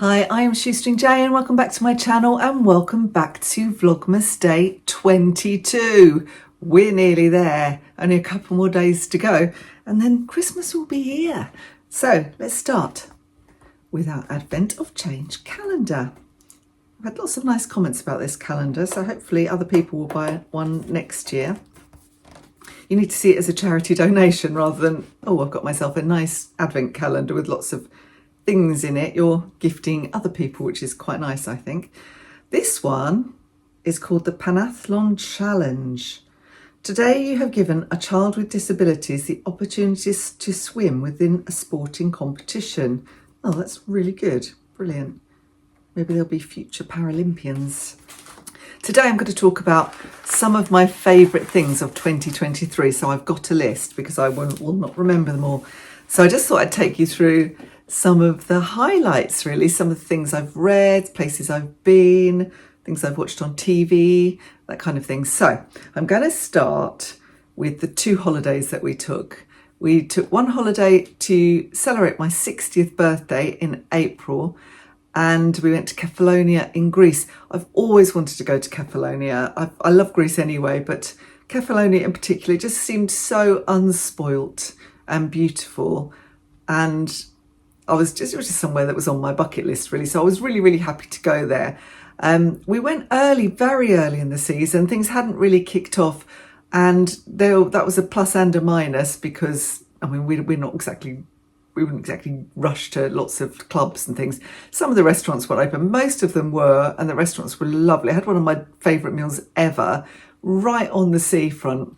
Hi, I am Shoestring Jay and welcome back to my channel and welcome back to Vlogmas Day 22. We're nearly there, only a couple more days to go and then Christmas will be here. So let's start with our Advent of Change calendar. I've had lots of nice comments about this calendar, so hopefully other people will buy one next year. You need to see it as a charity donation rather than, oh, I've got myself a nice Advent calendar with lots of things in it. You're gifting other people, which is quite nice, I think. This one is called the Panathlon Challenge. Today you have given a child with disabilities the opportunity to swim within a sporting competition. Oh, that's really good. Brilliant. Maybe there'll be future Paralympians. Today I'm going to talk about some of my favourite things of 2023. So I've got a list because I will not remember them all. So I just thought I'd take you through some of the highlights, really, some of the things I've read, places I've been, things I've watched on TV, that kind of thing. So I'm going to start with the 2 holidays that we took. We took one holiday to celebrate my 60th birthday in April, and we went to Kefalonia in Greece. I've always wanted to go to Kefalonia. I love Greece anyway, but Kefalonia in particular just seemed so unspoilt and beautiful, and it was just somewhere that was on my bucket list, really. So I was really, really happy to go there. We went early, very early in the season. Things hadn't really kicked off, and that was a plus and a minus because, I mean, we wouldn't exactly rush to lots of clubs and things. Some of the restaurants were open, most of them were, and the restaurants were lovely. I had one of my favourite meals ever, right on the seafront.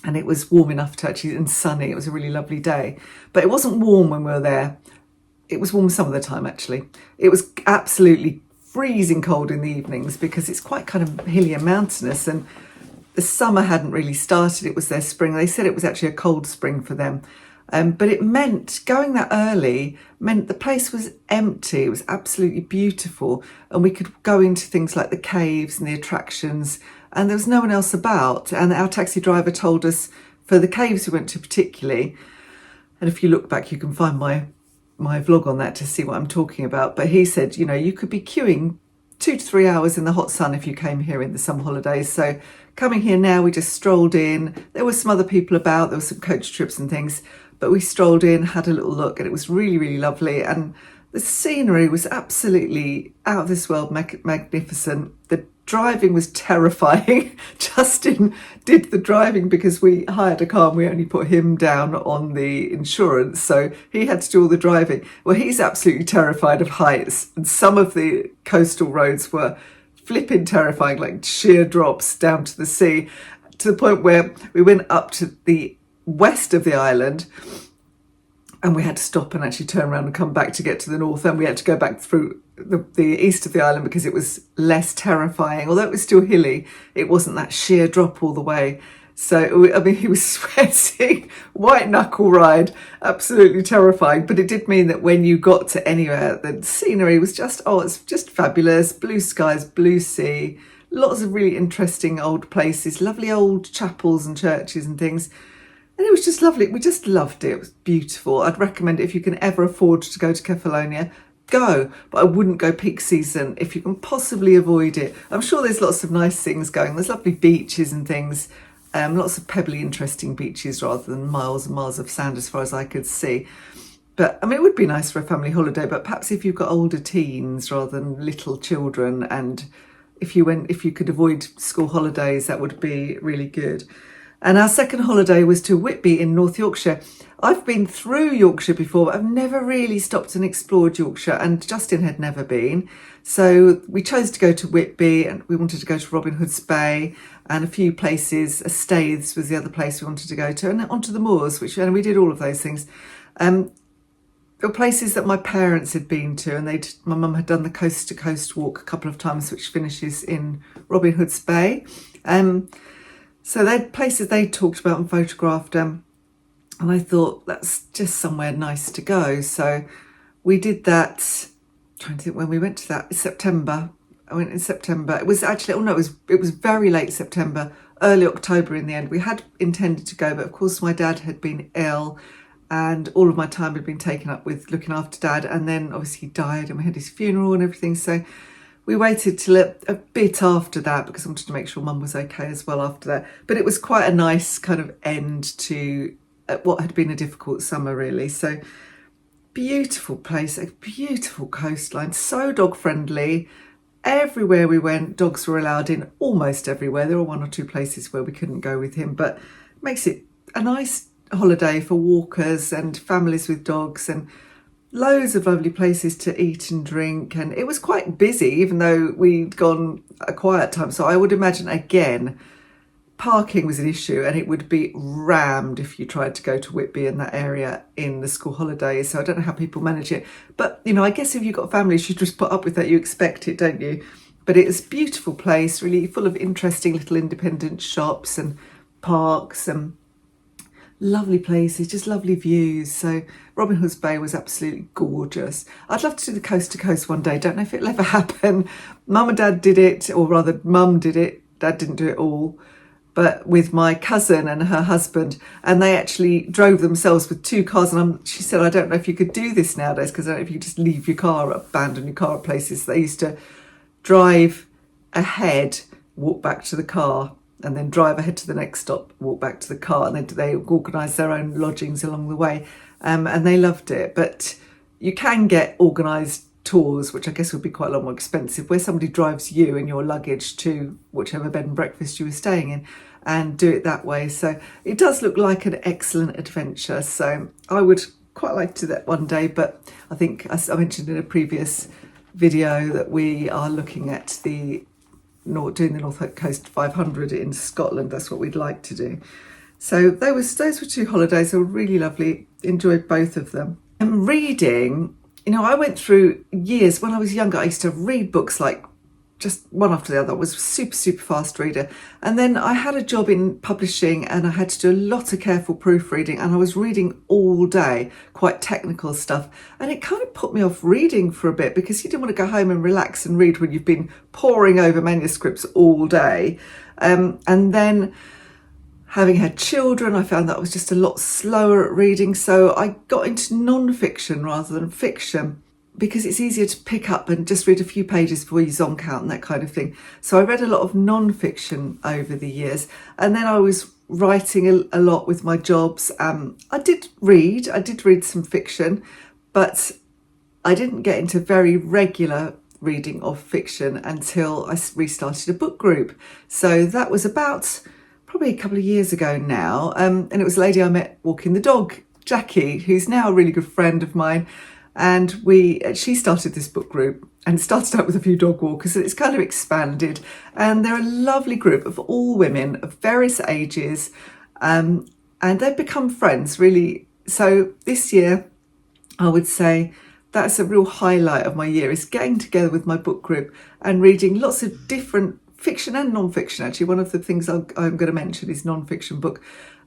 And it was warm enough to actually, and sunny. It was a really lovely day. But it wasn't warm when we were there. It was warm some of the time, actually. It was absolutely freezing cold in the evenings because it's quite kind of hilly and mountainous, and the summer hadn't really started. It was their spring. They said it was actually a cold spring for them. But it meant going that early meant the place was empty. It was absolutely beautiful. And we could go into things like the caves and the attractions, and there was no one else about. And our taxi driver told us for the caves we went to particularly, and if you look back, you can find my vlog on that to see what I'm talking about. But he said, you know, you could be queuing 2 to 3 hours in the hot sun if you came here in the summer holidays. So coming here now, we just strolled in. There were some other people about. There were some coach trips and things. But we strolled in, had a little look, and it was really, really lovely. And the scenery was absolutely out of this world magnificent. The driving was terrifying. Justin did the driving because we hired a car and we only put him down on the insurance. So he had to do all the driving. Well, he's absolutely terrified of heights. And some of the coastal roads were flipping terrifying, like sheer drops down to the sea, to the point where we went up to the west of the island and we had to stop and actually turn around and come back to get to the north, and we had to go back through the east of the island because it was less terrifying. Although it was still hilly, it wasn't that sheer drop all the way. So I mean, he was sweating, white knuckle ride, absolutely terrifying. But it did mean that when you got to anywhere, the scenery was just, it's just fabulous. Blue skies, blue sea, lots of really interesting old places, lovely old chapels and churches and things. And it was just lovely. We just loved it. It was beautiful. I'd recommend it if you can ever afford to go to Kefalonia, go. But I wouldn't go peak season if you can possibly avoid it. I'm sure there's lots of nice things going. There's lovely beaches and things. Lots of pebbly, interesting beaches rather than miles and miles of sand as far as I could see. But I mean, it would be nice for a family holiday, but perhaps if you've got older teens rather than little children, and if you could avoid school holidays, that would be really good. And our second holiday was to Whitby in North Yorkshire. I've been through Yorkshire before, but I've never really stopped and explored Yorkshire, and Justin had never been. So we chose to go to Whitby, and we wanted to go to Robin Hood's Bay and a few places. Staithes was the other place we wanted to go to, and onto the moors, and we did all of those things. There were places that my parents had been to, and my mum had done the coast to coast walk a couple of times, which finishes in Robin Hood's Bay. So they're places they talked about and photographed, and I thought that's just somewhere nice to go. So we did that. Trying to think when we went to that. September. I went in September. It was actually, it was very late September, early October in the end. We had intended to go, but of course my dad had been ill and all of my time had been taken up with looking after Dad, and then obviously he died and we had his funeral and everything, so we waited till a bit after that because I wanted to make sure Mum was okay as well after that. But it was quite a nice kind of end to what had been a difficult summer, really. So beautiful place, a beautiful coastline, so dog friendly. Everywhere we went, dogs were allowed in, almost everywhere. There were one or two places where we couldn't go with him, but it makes it a nice holiday for walkers and families with dogs, and loads of lovely places to eat and drink. And it was quite busy, even though we'd gone a quiet time. So I would imagine, again, parking was an issue, and it would be rammed if you tried to go to Whitby in that area in the school holidays. So I don't know how people manage it. But, you know, I guess if you've got families, you just put up with that. You expect it, don't you? But it's a beautiful place, really full of interesting little independent shops and parks and lovely places, just lovely views. So Robin Hood's Bay was absolutely gorgeous. I'd love to do the coast to coast one day. Don't know if it'll ever happen. Mum and Dad did it, or rather Mum did it. Dad didn't do it all, but with my cousin and her husband, and they actually drove themselves with two cars. And she said, I don't know if you could do this nowadays, because I don't know if you just leave your car, abandon your car at places. They used to drive ahead, walk back to the car, and then drive ahead to the next stop, walk back to the car, and they organised their own lodgings along the way, and they loved it. But you can get organised tours, which I guess would be quite a lot more expensive, where somebody drives you and your luggage to whichever bed and breakfast you were staying in, and do it that way. So it does look like an excellent adventure. So I would quite like to do that one day, but I think, as I mentioned in a previous video, that we are looking at doing the North Coast 500 in Scotland. That's what we'd like to do. So those were two holidays. They were really lovely. Enjoyed both of them. And reading, you know, I went through years when I was younger. I used to read books like just one after the other. I was a super, super fast reader. And then I had a job in publishing, and I had to do a lot of careful proofreading, and I was reading all day, quite technical stuff. And it kind of put me off reading for a bit, because you didn't want to go home and relax and read when you've been poring over manuscripts all day. And then having had children, I found that I was just a lot slower at reading. So I got into non-fiction rather than fiction, because it's easier to pick up and just read a few pages before you zonk out and that kind of thing. So I read a lot of non-fiction over the years. And then I was writing a lot with my jobs. I did read some fiction, but I didn't get into very regular reading of fiction until I restarted a book group. So that was about probably a couple of years ago now. And it was a lady I met walking the dog, Jackie, who's now a really good friend of mine. And she started this book group, and started out with a few dog walkers, and it's kind of expanded. And they're a lovely group of all women of various ages, and they've become friends, really. So this year, I would say that's a real highlight of my year, is getting together with my book group and reading lots of different fiction and non-fiction. Actually, one of the things I'm going to mention is non-fiction book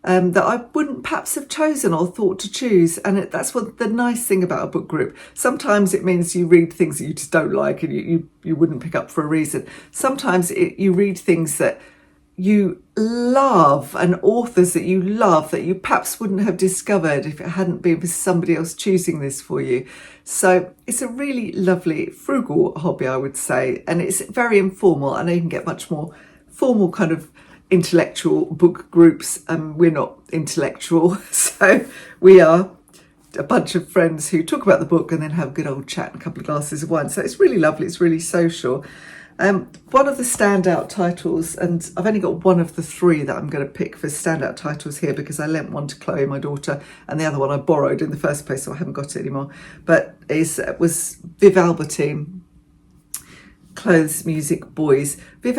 that I wouldn't perhaps have chosen or thought to choose. And that's what the nice thing about a book group. Sometimes it means you read things that you just don't like and you wouldn't pick up for a reason. Sometimes you read things that you love, and authors that you love that you perhaps wouldn't have discovered if it hadn't been for somebody else choosing this for you. So it's a really lovely, frugal hobby, I would say, and it's very informal. I know you can get much more formal kind of intellectual book groups. We're not intellectual, so we are a bunch of friends who talk about the book and then have a good old chat and a couple of glasses of wine. So it's really lovely, it's really social. One of the standout titles, and I've only got one of the three that I'm going to pick for standout titles here, because I lent one to Chloe, my daughter, and the other one I borrowed in the first place, so I haven't got it anymore, but was Viv Albertine, Clothes, Music, Boys. Viv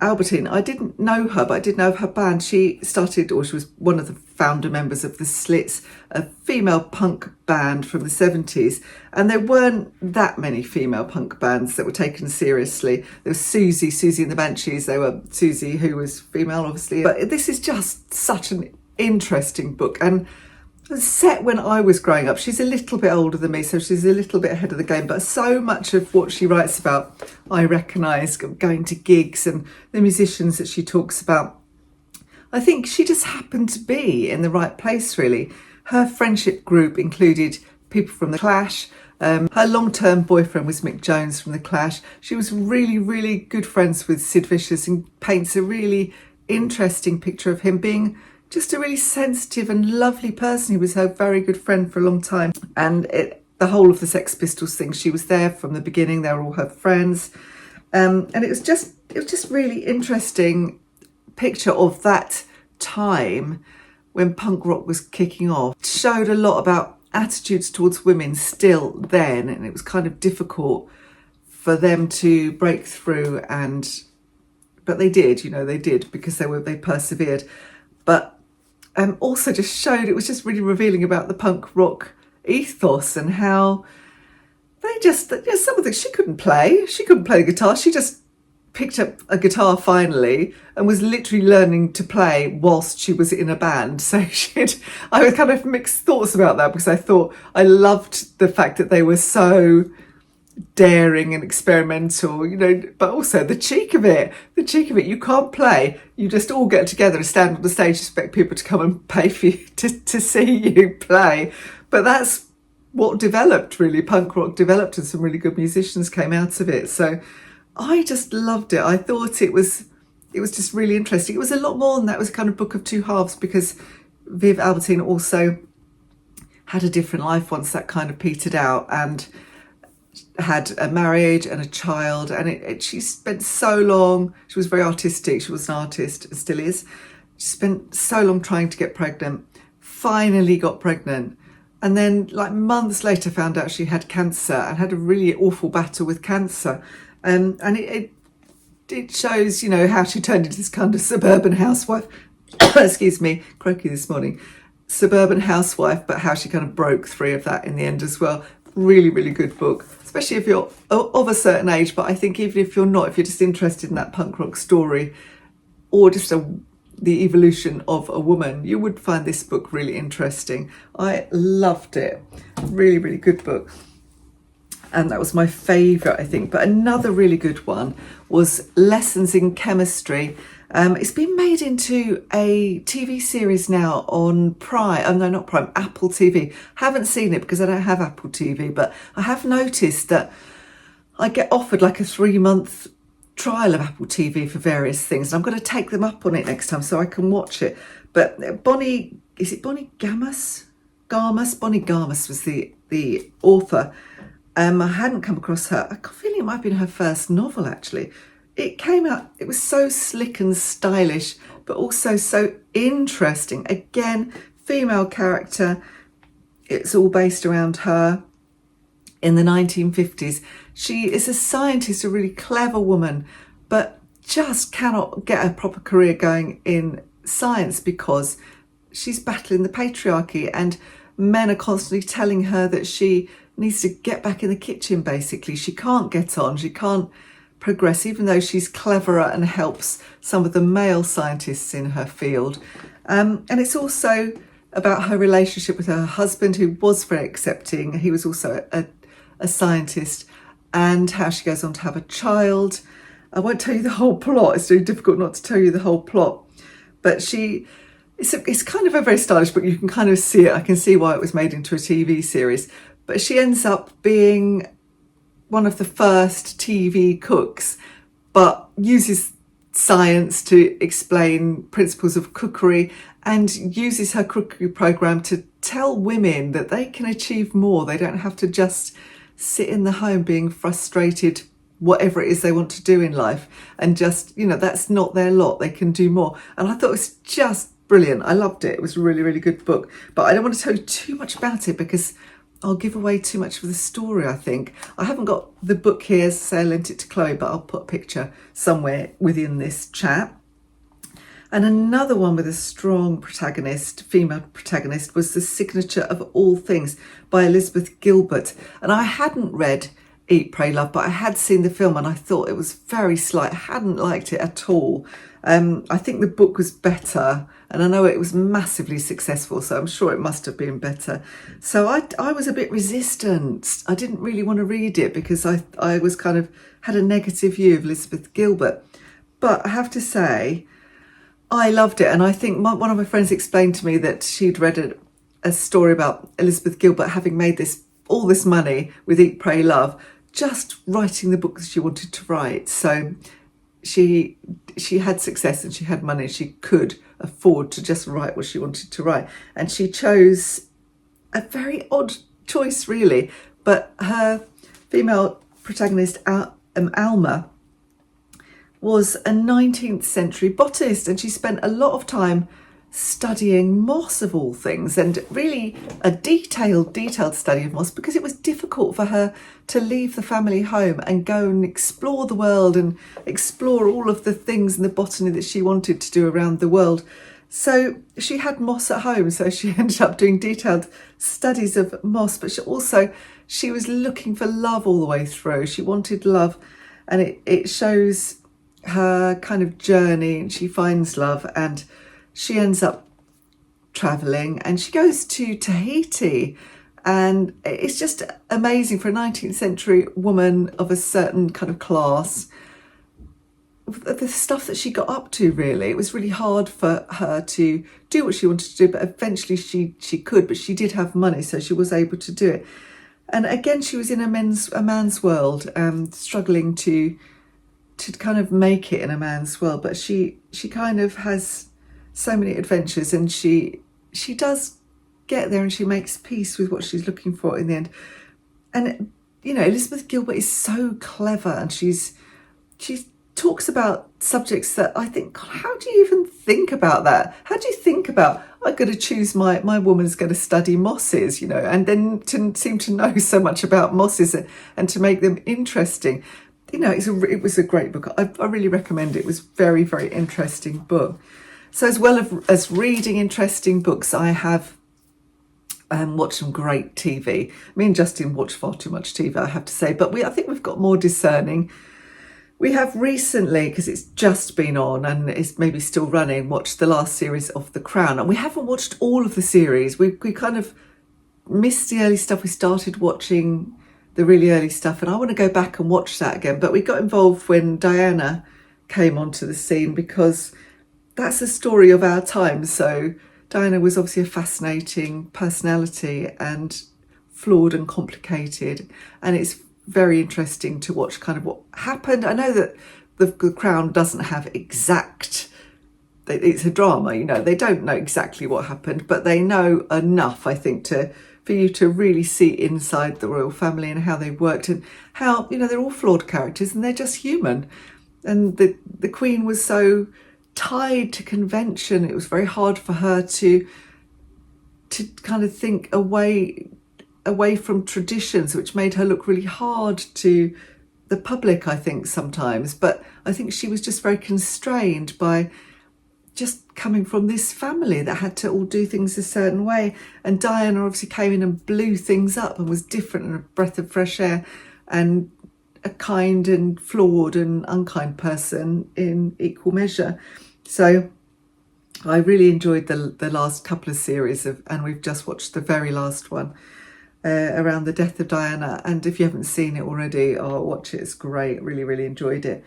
Albertine, I didn't know her, but I did know of her band. She was one of the founder members of the Slits, a female punk band from the 70s. And there weren't that many female punk bands that were taken seriously. There was Susie and the Banshees. They were Susie, who was female, obviously. But this is just such an interesting book. And set when I was growing up. She's a little bit older than me, so she's a little bit ahead of the game, but so much of what she writes about I recognise, going to gigs and the musicians that she talks about. I think she just happened to be in the right place, really. Her friendship group included people from The Clash. Her long-term boyfriend was Mick Jones from The Clash. She was really, really good friends with Sid Vicious and paints a really interesting picture of him being just a really sensitive and lovely person. He was her very good friend for a long time. And the whole of the Sex Pistols thing, she was there from the beginning. They were all her friends. And it was just really interesting picture of that time when punk rock was kicking off. It showed a lot about attitudes towards women still then, and it was kind of difficult for them to break through, but they did, they did, because they persevered. But also just showed, it was just really revealing about the punk rock ethos and how they just, some of the, she couldn't play the guitar. She just picked up a guitar finally and was literally learning to play whilst she was in a band. So I was kind of mixed thoughts about that, because I loved the fact that they were so daring and experimental, but also the cheek of it. You can't play, you just all get together and stand on the stage, expect people to come and pay for you to see you play. But that's what developed, really. Punk rock developed, and some really good musicians came out of it. So I just loved it. I thought it was just really interesting. It was a lot more than that. It was kind of book of two halves, because Viv Albertine also had a different life once that kind of petered out, and had a marriage and a child. And she spent so long, she was very artistic. She was an artist, and still is. She spent so long trying to get pregnant, finally got pregnant. And then like months later found out she had cancer, and had a really awful battle with cancer. And it shows, how she turned into this kind of suburban housewife. Excuse me, croaky this morning. Suburban housewife, but how she kind of broke free of that in the end as well. Really, really good book, especially if you're of a certain age. But I think even if you're not, if you're just interested in that punk rock story, or just the evolution of a woman, you would find this book really interesting. I loved it. Really, really good book. And that was my favourite, I think. But another really good one was Lessons in Chemistry. It's been made into a TV series now on Prime. Oh, no, not Prime, Apple TV. Haven't seen it because I don't have Apple TV, but I have noticed that I get offered like a 3-month trial of Apple TV for various things. And I'm going to take them up on it next time so I can watch it. But Bonnie Garmus? Bonnie Garmus was the author. I hadn't come across her. I got a feeling it might have been her first novel, actually. It came out, it was so slick and stylish, but also so interesting. Again, female character. It's all based around her in the 1950s. She is a scientist, a really clever woman, but just cannot get a proper career going in science because she's battling the patriarchy, and men are constantly telling her that she needs to get back in the kitchen, basically. She can't get on, she can't progress, even though she's cleverer and helps some of the male scientists in her field. And it's also about her relationship with her husband, who was very accepting. He was also a scientist, and how she goes on to have a child. I won't tell you the whole plot. It's very difficult not to tell you the whole plot. But it's kind of a very stylish book. You can kind of see it. I can see why it was made into a TV series. But she ends up being one of the first TV cooks, but uses science to explain principles of cookery, and uses her cookery program to tell women that they can achieve more. They don't have to just sit in the home being frustrated, whatever it is they want to do in life, and just, that's not their lot. They can do more. And I thought it was just brilliant. I loved it. It was a really, really good book. But I don't want to tell you too much about it because I'll give away too much of the story, I think. I haven't got the book here, so I lent it to Chloe, but I'll put a picture somewhere within this chat. And another one with a strong protagonist, female protagonist, was The Signature of All Things by Elizabeth Gilbert. And I hadn't read Eat, Pray, Love, but I had seen the film and I thought it was very slight. I hadn't liked it at all. I think the book was better, and I know it was massively successful, so I'm sure it must have been better. So I was a bit resistant. I didn't really want to read it because I was kind of had a negative view of Elizabeth Gilbert. But I have to say, I loved it. And I think one of my friends explained to me that she'd read a story about Elizabeth Gilbert having made all this money with Eat, Pray, Love, just writing the book that she wanted to write. So she had success and she had money. She could afford to just write what she wanted to write. And she chose a very odd choice, really. But her female protagonist, Alma, was a 19th century botanist, and she spent a lot of time studying moss of all things, and really a detailed study of moss, because it was difficult for her to leave the family home and go and explore the world and explore all of the things in the botany that she wanted to do around the world. So she had moss at home, so she ended up doing detailed studies of moss, but she was looking for love all the way through. She wanted love, and it shows her kind of journey, and she finds love, and she ends up traveling, and she goes to Tahiti, and it's just amazing for a 19th century woman of a certain kind of class, the stuff that she got up to. Really, it was really hard for her to do what she wanted to do, but eventually she could. But she did have money, so she was able to do it. And again, she was in a man's world, struggling to kind of make it in a man's world, but she kind of has so many adventures, and she does get there, and she makes peace with what she's looking for in the end. And Elizabeth Gilbert is so clever, and she talks about subjects that I think, God, how do you even think about that? How do you think about, I'm going to choose my woman's going to study mosses, and then to seem to know so much about mosses and to make them interesting. It was a great book. I really recommend it. It was very, very interesting book. So as well as reading interesting books, I have watched some great TV. Me and Justin watch far too much TV, I have to say, but I think we've got more discerning. We have recently, because it's just been on and it's maybe still running, watched the last series of The Crown, and we haven't watched all of the series. We kind of missed the early stuff. We started watching the really early stuff, and I want to go back and watch that again. But we got involved when Diana came onto the scene, because that's a story of our time. So Diana was obviously a fascinating personality, and flawed and complicated, and it's very interesting to watch kind of what happened. I know that the Crown doesn't have exact, it's a drama, they don't know exactly what happened, but they know enough, I think, for you to really see inside the royal family and how they worked, and how, they're all flawed characters and they're just human. And the Queen was so tied to convention. It was very hard for her to kind of think away from traditions, which made her look really hard to the public, I think, sometimes. But I think she was just very constrained by just coming from this family that had to all do things a certain way. And Diana obviously came in and blew things up and was different, and a breath of fresh air, and a kind and flawed and unkind person in equal measure. So I really enjoyed the last couple of series and we've just watched the very last one around the death of Diana. And if you haven't seen it already, watch it. It's great. Really, really enjoyed it.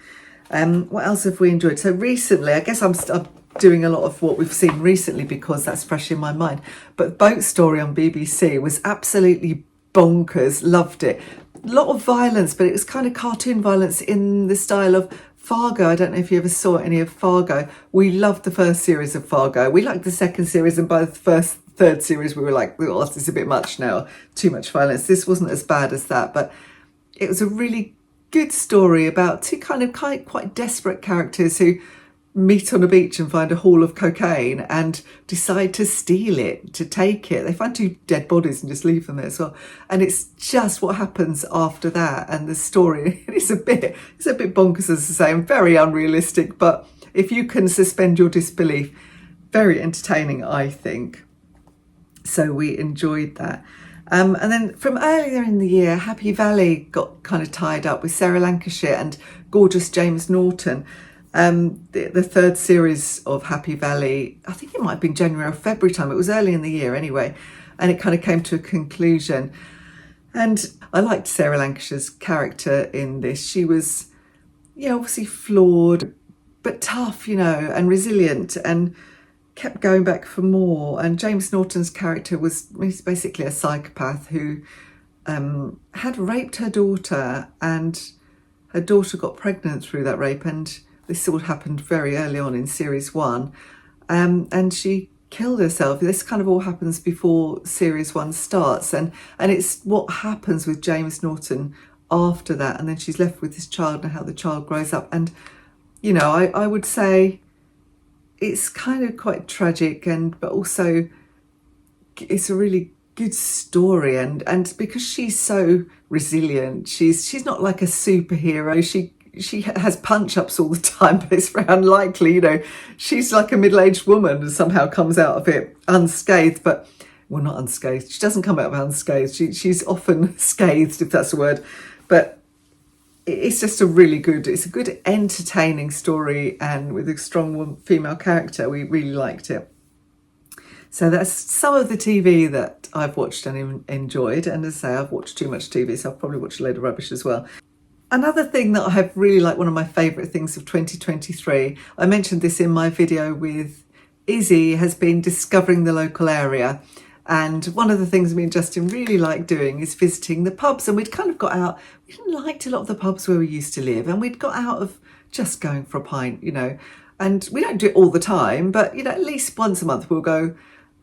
What else have we enjoyed? So recently, I guess I'm doing a lot of what we've seen recently because that's fresh in my mind. But Boat Story on BBC was absolutely bonkers. Loved it. A lot of violence, but it was kind of cartoon violence in the style of Fargo. I don't know if you ever saw any of Fargo. We loved the first series of Fargo. We liked the second series, and by the third series we were like, oh, this is a bit much now, too much violence. This wasn't as bad as that, but it was a really good story about two kind of quite desperate characters who meet on a beach and find a haul of cocaine and decide to steal it, to take it. They find two dead bodies and just leave them there as well. And it's just what happens after that. And the story, it's a bit bonkers, as I say, and very unrealistic. But if you can suspend your disbelief, very entertaining, I think. So we enjoyed that. And then from earlier in the year, Happy Valley got kind of tied up with Sarah Lancashire and gorgeous James Norton. The third series of Happy Valley, I think it might have been January or February time. It was early in the year anyway, and it kind of came to a conclusion. And I liked Sarah Lancashire's character in this. She was, obviously flawed, but tough, and resilient. And kept going back for more. And James Norton's character he's basically a psychopath who had raped her daughter, and her daughter got pregnant through that rape, and this all happened very early on in series 1, and she killed herself. This kind of all happens before series 1 starts, and it's what happens with James Norton after that, and then she's left with this child and how the child grows up. And you know, I would say it's kind of quite tragic, but also it's a really good story, and because she's so resilient, she's not like a superhero. She has punch-ups all the time, but it's very unlikely, you know. She's like a middle-aged woman and somehow comes out of it unscathed, but, well, not unscathed. She doesn't come out of it unscathed. She's often scathed, if that's a word. But it's just it's a good entertaining story, and with a strong female character. We really liked it. So that's some of the TV that I've watched and enjoyed. And as I say, I've watched too much TV, so I've probably watched a load of rubbish as well. Another thing that I have really liked, one of my favourite things of 2023, I mentioned this in my video with Izzy, has been discovering the local area. And one of the things me and Justin really like doing is visiting the pubs. And we'd kind of got out, we didn't like a lot of the pubs where we used to live, and we'd got out of just going for a pint, you know. And we don't do it all the time, but, you know, at least once a month we'll go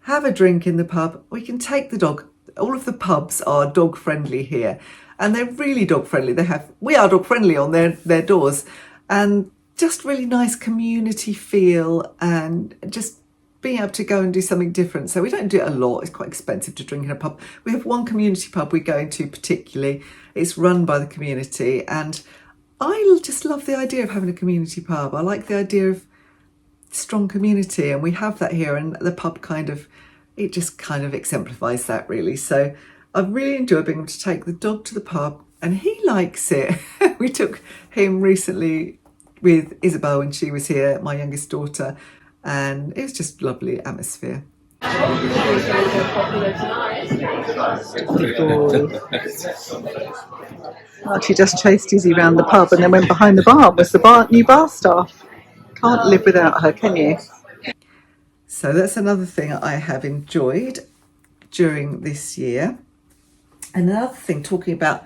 have a drink in the pub. We can take the dog. All of the pubs are dog friendly here, and they're really dog friendly. We are dog friendly on their doors, and just really nice community feel, and just being able to go and do something different. So we don't do it a lot. It's quite expensive to drink in a pub. We have one community pub we go into particularly. It's run by the community, and I just love the idea of having a community pub. I like the idea of strong community, and we have that here, and the pub it just kind of exemplifies that, really. So I've really enjoyed being able to take the dog to the pub, and he likes it. We took him recently with Isabel when she was here, my youngest daughter, and it was just lovely atmosphere. She just chased Izzy around the pub and then went behind the bar. Was the new bar staff. Can't live without her, can you? So that's another thing I have enjoyed during this year. And another thing, talking about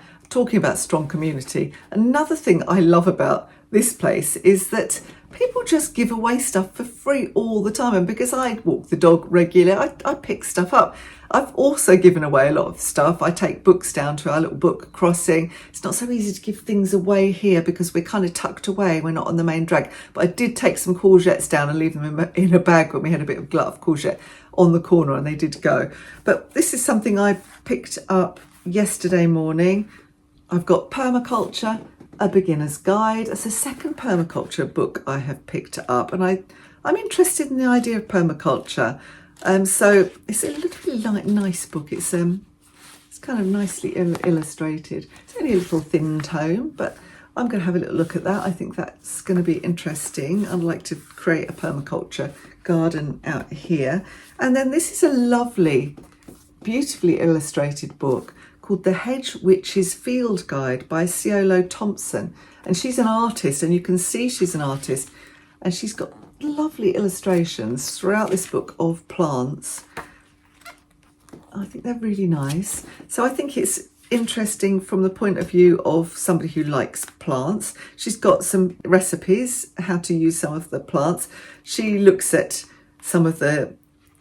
strong community, another thing I love about this place is that people just give away stuff for free all the time. And because I walk the dog regularly, I pick stuff up. I've also given away a lot of stuff. I take books down to our little book crossing. It's not so easy to give things away here because we're kind of tucked away. We're not on the main drag. But I did take some courgettes down and leave them in a bag when we had a bit of glut of courgette on the corner, and they did go. But this is something I picked up yesterday morning. I've got Permaculture, a beginner's guide. It's a second permaculture book I have picked up, and I'm interested in the idea of permaculture. So it's a little nice book. It's kind of nicely illustrated. It's only a little thin tome, but I'm going to have a little look at that. I think that's going to be interesting. I'd like to create a permaculture garden out here. And then this is a lovely, beautifully illustrated book called The Hedge Witch's Field Guide by Ciolo Thompson. And she's an artist, and you can see she's an artist, and she's got lovely illustrations throughout this book of plants. I think they're really nice. So I think it's interesting from the point of view of somebody who likes plants. She's got some recipes, how to use some of the plants. She looks at some of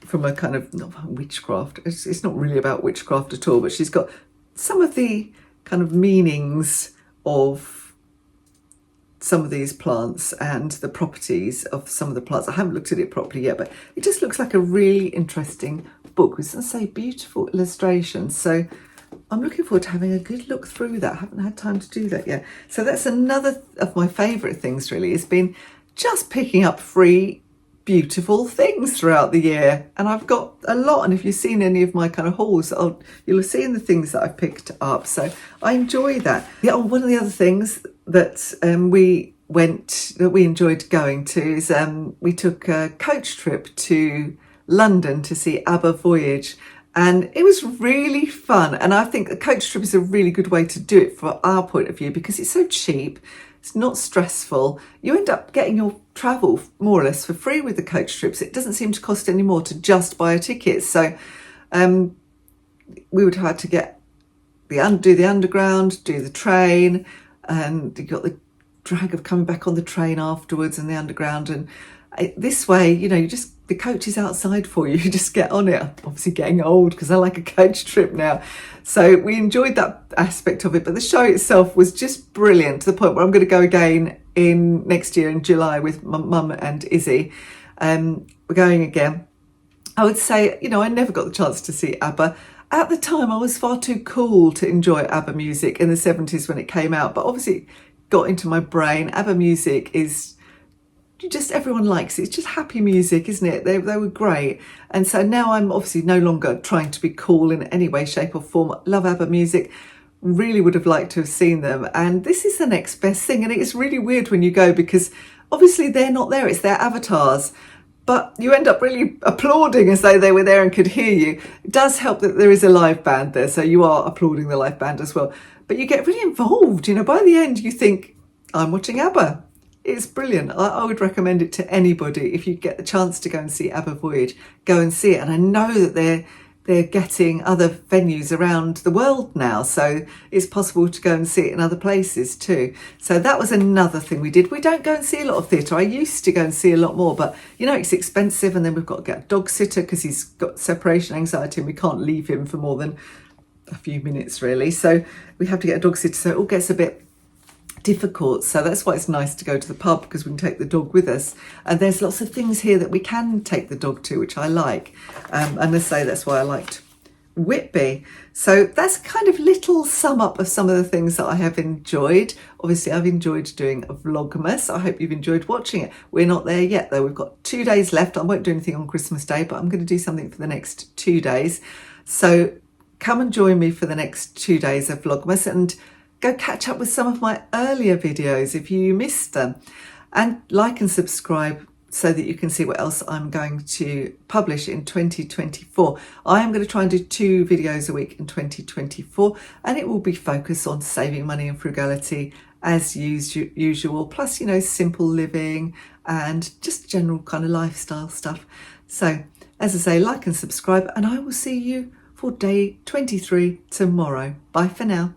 from a kind of, not witchcraft, it's not really about witchcraft at all, but she's got some of the kind of meanings of some of these plants and the properties of some of the plants. I haven't looked at it properly yet, but it just looks like a really interesting book with, as I say, beautiful illustrations. So I'm looking forward to having a good look through that. I haven't had time to do that yet. So that's another of my favourite things, really. It's been just picking up free, beautiful things throughout the year. And I've got a lot. And if you've seen any of my kind of hauls, you'll have seen the things that I've picked up. So I enjoy that. Yeah, one of the other things that we enjoyed going to is we took a coach trip to London to see Abba Voyage, and it was really fun. And I think a coach trip is a really good way to do it from our point of view because it's so cheap. It's not stressful. You end up getting your travel more or less for free with the coach trips. It doesn't seem to cost any more to just buy a ticket. So we would have to get do the underground, do the train, and you got the drag of coming back on the train afterwards and the underground. And this way, you know, the coach is outside for you. You just get on it. I'm obviously getting old because I like a coach trip now. So we enjoyed that aspect of it. But the show itself was just brilliant, to the point where I'm going to go again in next year in July with my mum and Izzy. We're going again. I would say, you know, I never got the chance to see ABBA. At the time, I was far too cool to enjoy ABBA music in the 70s when it came out. But obviously it got into my brain. ABBA music is just, everyone likes it. It's just happy music, isn't it? They were great. And so now I'm obviously no longer trying to be cool in any way, shape or form. Love ABBA music. Really would have liked to have seen them. And this is the next best thing. And it's really weird when you go, because obviously they're not there. It's their avatars. But you end up really applauding as though they were there and could hear you. It does help that there is a live band there, so you are applauding the live band as well. But you get really involved, you know. By the end, you think, I'm watching ABBA. It's brilliant. I would recommend it to anybody. If you get the chance to go and see Abba Voyage, go and see it. And I know that they're getting other venues around the world now, so it's possible to go and see it in other places too. So that was another thing we did. We don't go and see a lot of theatre. I used to go and see a lot more, but you know, it's expensive, and then we've got to get a dog sitter because he's got separation anxiety and we can't leave him for more than a few minutes really. So we have to get a dog sitter, so it all gets a bit difficult. So that's why it's nice to go to the pub, because we can take the dog with us, and there's lots of things here that we can take the dog to, which I like. And I say that's why I liked Whitby. So that's kind of little sum up of some of the things that I have enjoyed. Obviously I've enjoyed doing a Vlogmas. I hope you've enjoyed watching it. We're not there yet though. We've got 2 days left. I won't do anything on Christmas Day, but I'm going to do something for the next 2 days. So come and join me for the next 2 days of Vlogmas, and go catch up with some of my earlier videos if you missed them, and like and subscribe so that you can see what else I'm going to publish in 2024. I am going to try and do 2 videos a week in 2024, and it will be focused on saving money and frugality as usual, plus, you know, simple living and just general kind of lifestyle stuff. So as I say, like and subscribe, and I will see you for day 23 tomorrow. Bye for now.